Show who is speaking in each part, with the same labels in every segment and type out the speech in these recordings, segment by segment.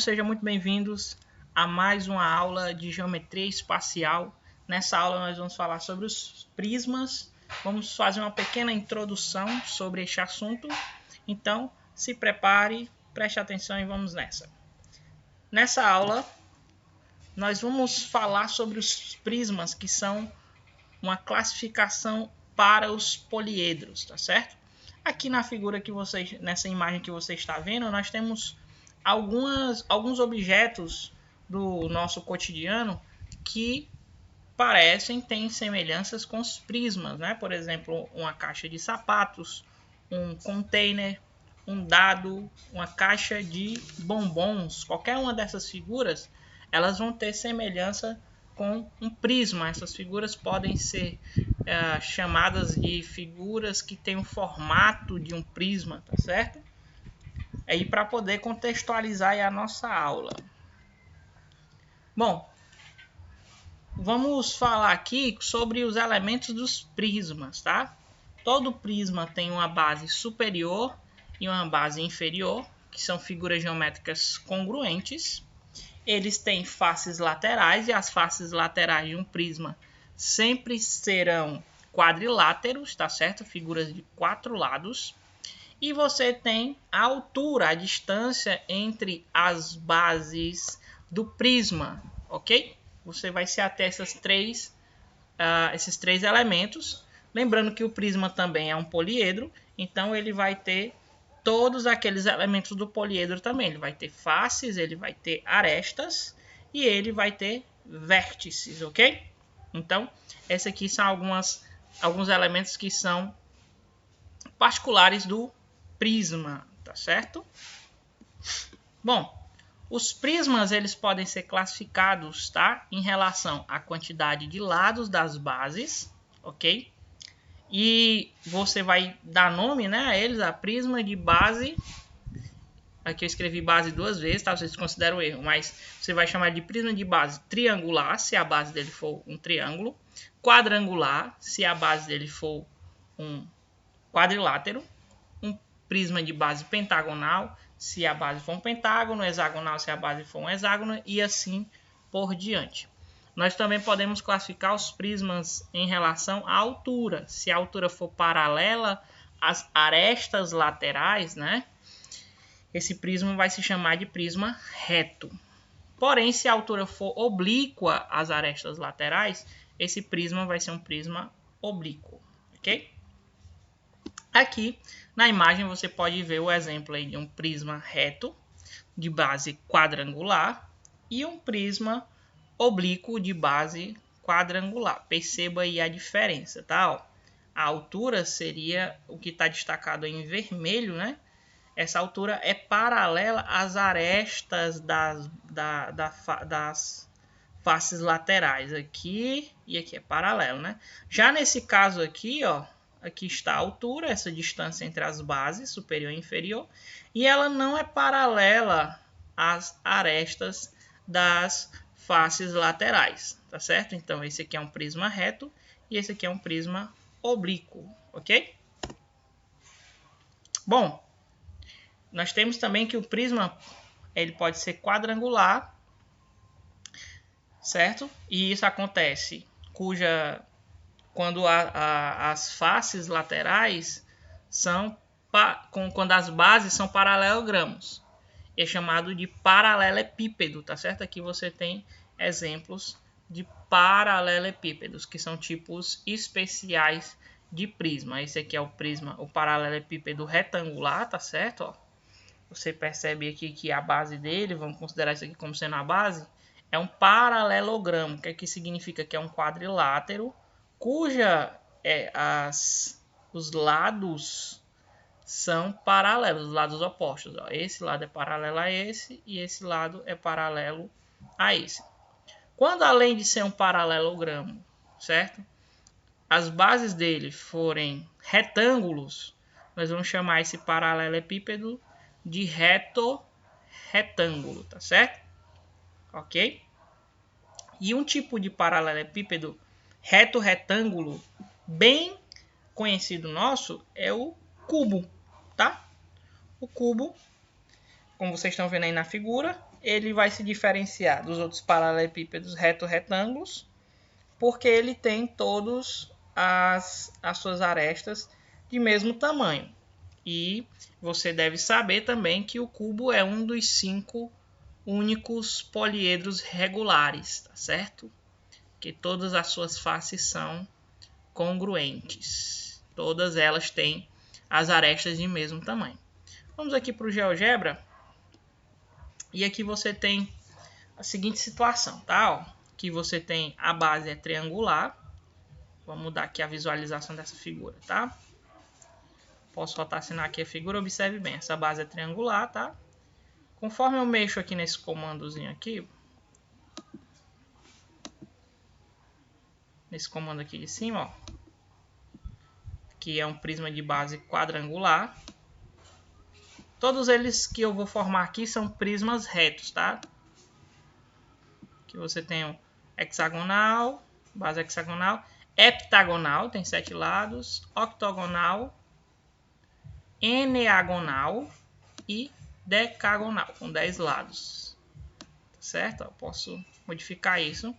Speaker 1: Sejam muito bem-vindos a mais uma aula de geometria espacial. Nessa aula nós vamos falar sobre os prismas. Vamos fazer uma pequena introdução sobre este assunto. Então, se prepare, preste atenção e vamos nessa. Nessa aula, nós vamos falar sobre os prismas, que são uma classificação para os poliedros, tá certo? Aqui na figura que vocês, nessa imagem que você está vendo, nós temos alguns objetos do nosso cotidiano que têm semelhanças com os prismas, né? Por exemplo, uma caixa de sapatos, um container, um dado, uma caixa de bombons. Qualquer uma dessas figuras, elas vão ter semelhança com um prisma. Essas figuras podem ser chamadas de figuras que têm o formato de um prisma, tá certo? Aí para poder contextualizar a nossa aula. Bom, vamos falar aqui sobre os elementos dos prismas, tá? Todo prisma tem uma base superior e uma base inferior, que são figuras geométricas congruentes. Eles têm faces laterais e as faces laterais de um prisma sempre serão quadriláteros, tá certo? Figuras de 4 lados. E você tem a altura, a distância entre as bases do prisma, ok? Você vai se ater a esses três elementos. Lembrando que o prisma também é um poliedro, então ele vai ter todos aqueles elementos do poliedro também. Ele vai ter faces, ele vai ter arestas e ele vai ter vértices, ok? Então, esses aqui são alguns elementos que são particulares do prisma, tá certo? Bom, os prismas eles podem ser classificados, tá, em relação à quantidade de lados das bases, ok? E você vai dar nome, né, a eles, a prisma de base. Aqui eu escrevi base 2 vezes, tá? Vocês consideram erro, mas você vai chamar de prisma de base triangular, se a base dele for um triângulo, quadrangular, se a base dele for um quadrilátero, prisma de base pentagonal, se a base for um pentágono, hexagonal, se a base for um hexágono, e assim por diante. Nós também podemos classificar os prismas em relação à altura. Se a altura for paralela às arestas laterais, né, esse prisma vai se chamar de prisma reto. Porém, se a altura for oblíqua às arestas laterais, esse prisma vai ser um prisma oblíquo, ok? Aqui na imagem você pode ver o exemplo aí de um prisma reto de base quadrangular e um prisma oblíquo de base quadrangular. Perceba aí a diferença, tá? Ó, a altura seria o que está destacado em vermelho, né? Essa altura é paralela às arestas das faces laterais. Aqui e aqui é paralelo, né? Já nesse caso aqui, ó, aqui está a altura, essa distância entre as bases, superior e inferior, e ela não é paralela às arestas das faces laterais, tá certo? Então, esse aqui é um prisma reto e esse aqui é um prisma oblíquo, ok? Bom, nós temos também que o prisma ele pode ser quadrangular, certo? E isso acontece quando as faces laterais são quando as bases são paralelogramos. É chamado de paralelepípedo, tá certo? Aqui você tem exemplos de paralelepípedos, que são tipos especiais de prisma. Esse aqui é o prisma, o paralelepípedo retangular, tá certo? Ó, você percebe aqui que a base dele, vamos considerar isso aqui como sendo a base, é um paralelogramo, que aqui significa que é um quadrilátero os lados são paralelos, os lados opostos. Ó. Esse lado é paralelo a esse e esse lado é paralelo a esse. Quando além de ser um paralelogramo, certo? As bases dele forem retângulos, nós vamos chamar esse paralelepípedo de retângulo, tá certo? Ok? E um tipo de paralelepípedo retângulo bem conhecido nosso é o cubo, tá? O cubo, como vocês estão vendo aí na figura, ele vai se diferenciar dos outros paralelepípedos reto-retângulos, porque ele tem todas as suas arestas de mesmo tamanho. E você deve saber também que o cubo é um dos 5 únicos poliedros regulares, tá certo? Que todas as suas faces são congruentes. Todas elas têm as arestas de mesmo tamanho. Vamos aqui para o GeoGebra. E aqui você tem a seguinte situação, tá? Ó, aqui você tem a base é triangular. Vou mudar aqui a visualização dessa figura, tá? Posso rotacionar aqui a figura, observe bem. Essa base é triangular, tá? Conforme eu mexo aqui nesse comandozinho aqui, nesse comando aqui de cima, ó, que é um prisma de base quadrangular. Todos eles que eu vou formar aqui são prismas retos, tá? Aqui você tem o hexagonal, base hexagonal, heptagonal, tem 7 lados, octogonal, eneagonal e decagonal, com 10 lados. Tá certo? Eu posso modificar isso.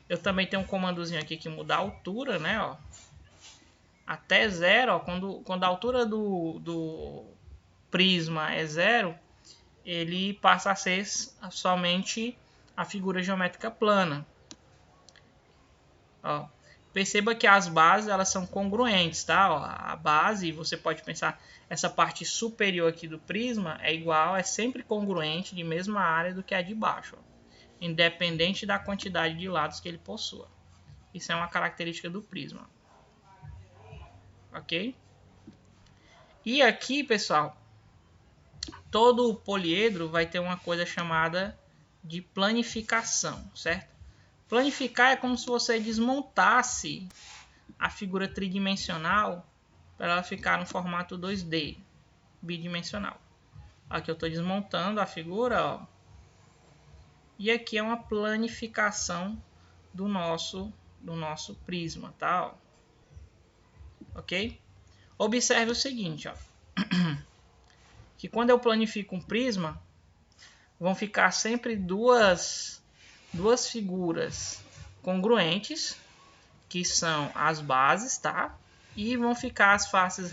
Speaker 1: Eu também tenho um comandozinho aqui que muda a altura, né? Ó. Até 0, ó, quando a altura do prisma é 0, ele passa a ser somente a figura geométrica plana. Ó, perceba que as bases elas são congruentes, tá? Ó, a base, você pode pensar, essa parte superior aqui do prisma é igual, é sempre congruente de mesma área do que a de baixo, ó, independente da quantidade de lados que ele possua. Isso é uma característica do prisma. Ok? E aqui, pessoal, todo poliedro vai ter uma coisa chamada de planificação, certo? Planificar é como se você desmontasse a figura tridimensional para ela ficar no formato 2D, bidimensional. Aqui eu estou desmontando a figura, ó, e aqui é uma planificação do nosso prisma, tá? Ó. Ok? Observe o seguinte, ó, que quando eu planifico um prisma, vão ficar sempre duas figuras congruentes, que são as bases, tá? E vão ficar as faces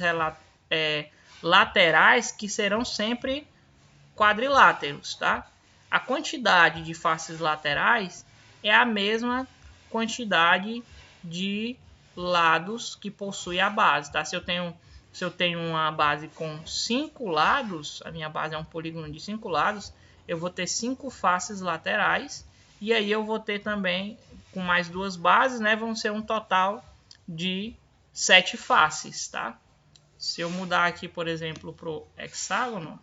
Speaker 1: laterais, que serão sempre quadriláteros, tá? A quantidade de faces laterais é a mesma quantidade de lados que possui a base, tá? Se eu tenho uma base com 5 lados, a minha base é um polígono de 5 lados, eu vou ter 5 faces laterais, e aí eu vou ter também, com mais 2 bases, né, vão ser um total de 7 faces, tá? Se eu mudar aqui, por exemplo, para o hexágono,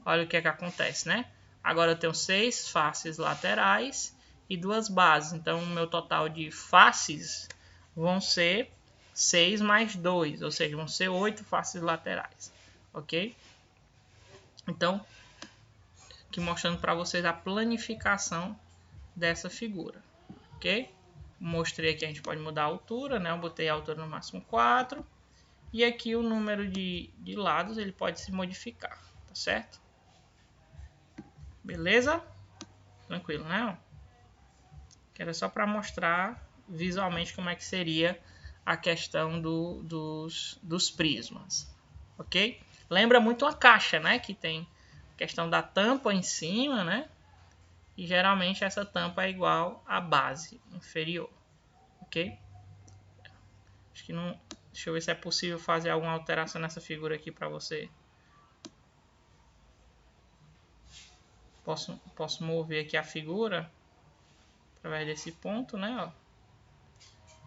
Speaker 1: olha o que é que acontece, né? Agora eu tenho 6 faces laterais e 2 bases, então o meu total de faces vão ser 6 mais 2, ou seja, vão ser 8 faces laterais, ok? Então, aqui mostrando para vocês a planificação dessa figura, ok? Mostrei aqui, a gente pode mudar a altura, né? Eu botei a altura no máximo 4, e aqui o número de lados ele pode se modificar, tá certo? Beleza? Tranquilo, né? Que era só para mostrar visualmente como é que seria a questão dos prismas, ok? Lembra muito uma caixa, né? Que tem a questão da tampa em cima, né? E geralmente essa tampa é igual à base inferior, ok? Acho que não... Deixa eu ver se é possível fazer alguma alteração nessa figura aqui para você. Posso mover aqui a figura através desse ponto, né? Ó.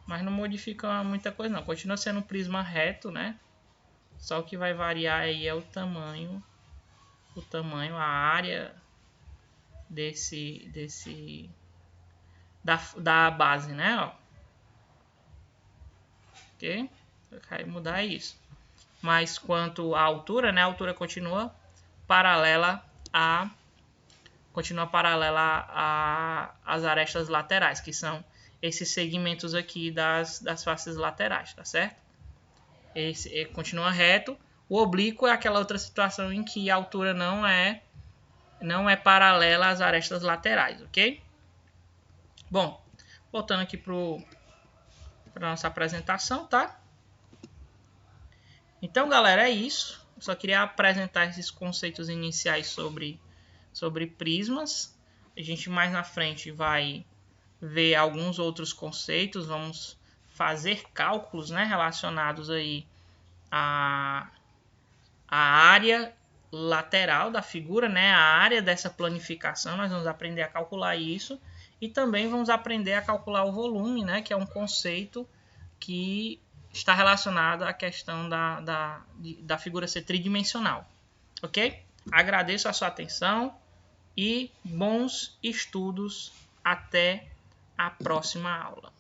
Speaker 1: Mas não modifica muita coisa não. Continua sendo um prisma reto, né? Só o que vai variar aí é o tamanho, a área da base, né? Ó. Ok? Vai mudar isso. Mas quanto à altura, né? A altura continua paralela às arestas laterais, que são esses segmentos aqui das faces laterais, tá certo? Esse continua reto. O oblíquo é aquela outra situação em que a altura não é não é paralela às arestas laterais, ok? Bom, voltando aqui para nossa apresentação, tá? Então, galera, é isso. Eu só queria apresentar esses conceitos iniciais sobre prismas. A gente mais na frente vai ver alguns outros conceitos, vamos fazer cálculos, né, relacionados aí a área lateral da figura, né, a área dessa planificação, nós vamos aprender a calcular isso e também vamos aprender a calcular o volume, né, que é um conceito que está relacionado à questão da figura ser tridimensional, ok? Agradeço a sua atenção e bons estudos até a próxima aula.